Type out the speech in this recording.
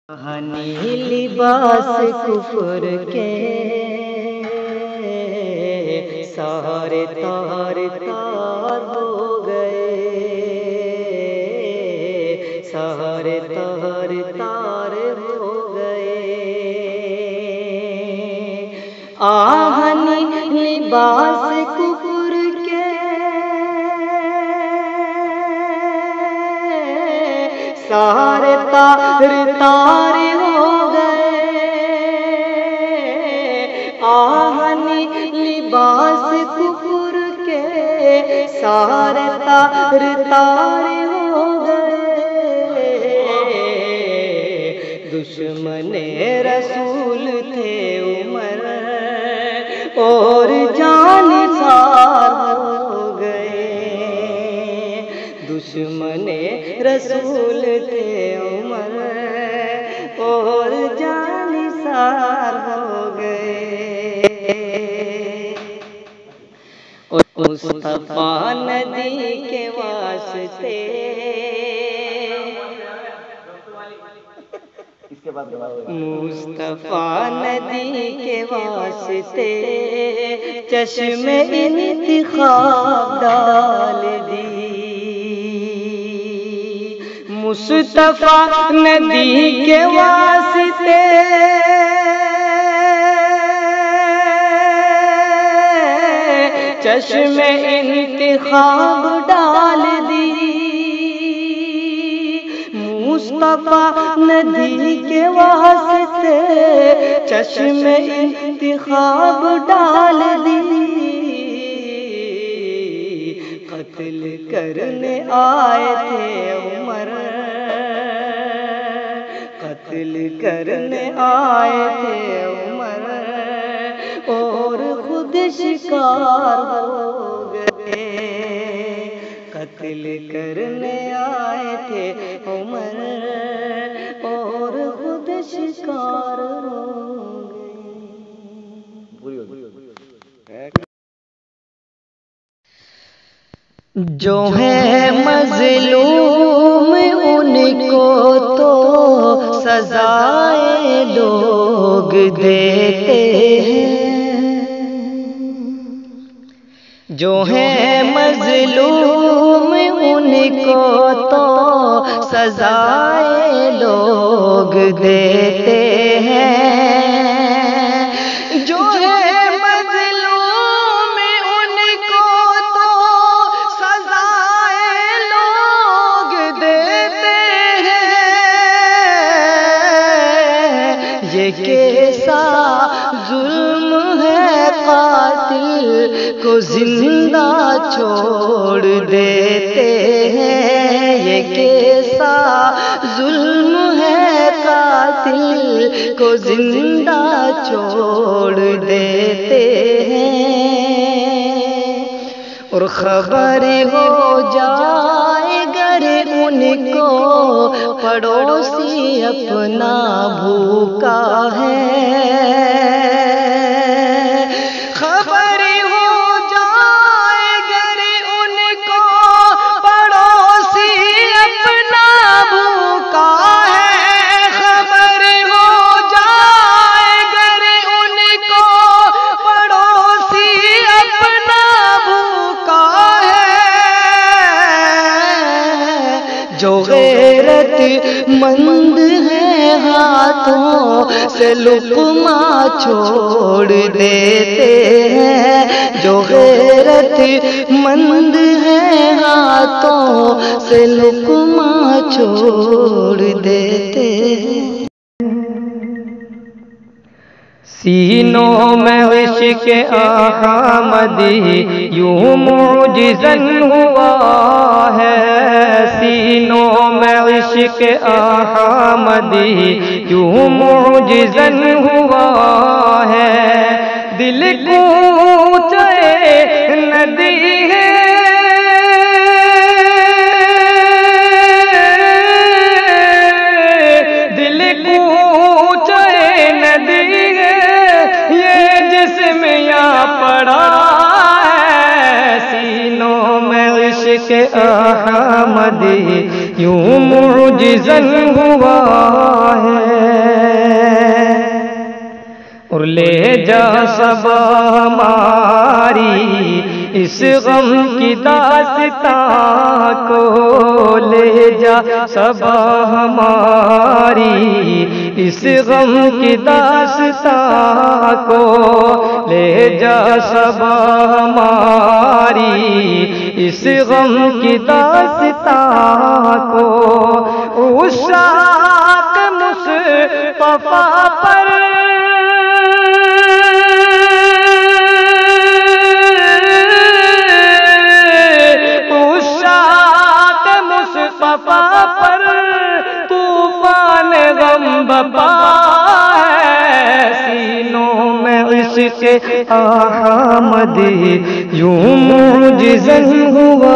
Honey لباس کفر کے سارے تار تار ہو گئے، سارے تار تار ہو گئے۔ آہنی لباس کفر کے سارے تار تار ہو گئے، آہنی لباس کفر کے سارے تار تار ہو گئے۔ دشمن رسول تھے عمر اور جان سار ہو گئے، دشمن رسول تھے عمر اور جان سار ہو گئے۔ مصطفیٰ ندی کے واسطے مصطفیٰ ندی کے واسطے چشم انتخاب ڈال دی، مصطفیٰ ندی کے واسطے چشم انتخاب ڈال دی، مصطفیٰ ندی کے واسطے چشم انتخاب ڈال دی۔ قتل کرنے آئے تھے عمر، قتل کرنے آئے تھے عمر اور خود شکار ہو گئے، قتل کرنے آئے تھے عمر اور خود شکار ہو گئے۔ جو ہے مظلوم ان کو تو سزائے لوگ دیتے ہیں، جو ہے مظلوم ان کو تو سزائے لوگ دیتے ہیں، جو ہے مظلوم ان کو تو سزائے لوگ دیتے ہیں۔ یہ کیسا ظلم ہے قاتل کو زندہ چھوڑ دیتے ہیں، یہ کیسا ظلم ہے قاتل کو زندہ چھوڑ دیتے ہیں۔ اور خبر ہو جائے گر ان کو پڑوسی اپنا بھوکا ہے، خبر ہو جائے گر ان کو پڑوسی اپنا بھوکا ہے، خبر ہو جائے گر ان کو پڑوسی اپنا بھوکا ہے۔ جو غیرت مند ہے ہاتھوں سے لقمہ چھوڑ دیتے ہیں، جو غیرت مند ہے ہاتھوں سے لقمہ چھوڑ دیتے ہیں۔ سینوں میں عشق احمدی یوں معجزاً ہوا ہے، سینوں میں عشق احمدی یوں معجزاً ہوا ہے، دل کوچے ندی ہے، دل کوچے ندی ہے، یہ جسم یہاں پڑا ہے، سینوں میں عشق احمدی یوں معجزاً ہوا ہے۔ جا صبا ہماری اس غم کی داستان کو، لے جا صبا ہماری اس غم کی داستان کو، لے جا صبا ہماری اس غم کی داستان کو۔ عشاق مصطفیٰ پر پر طوفان غم بپا ہے، سینوں میں عشق احمد یوں معجزاً ہوا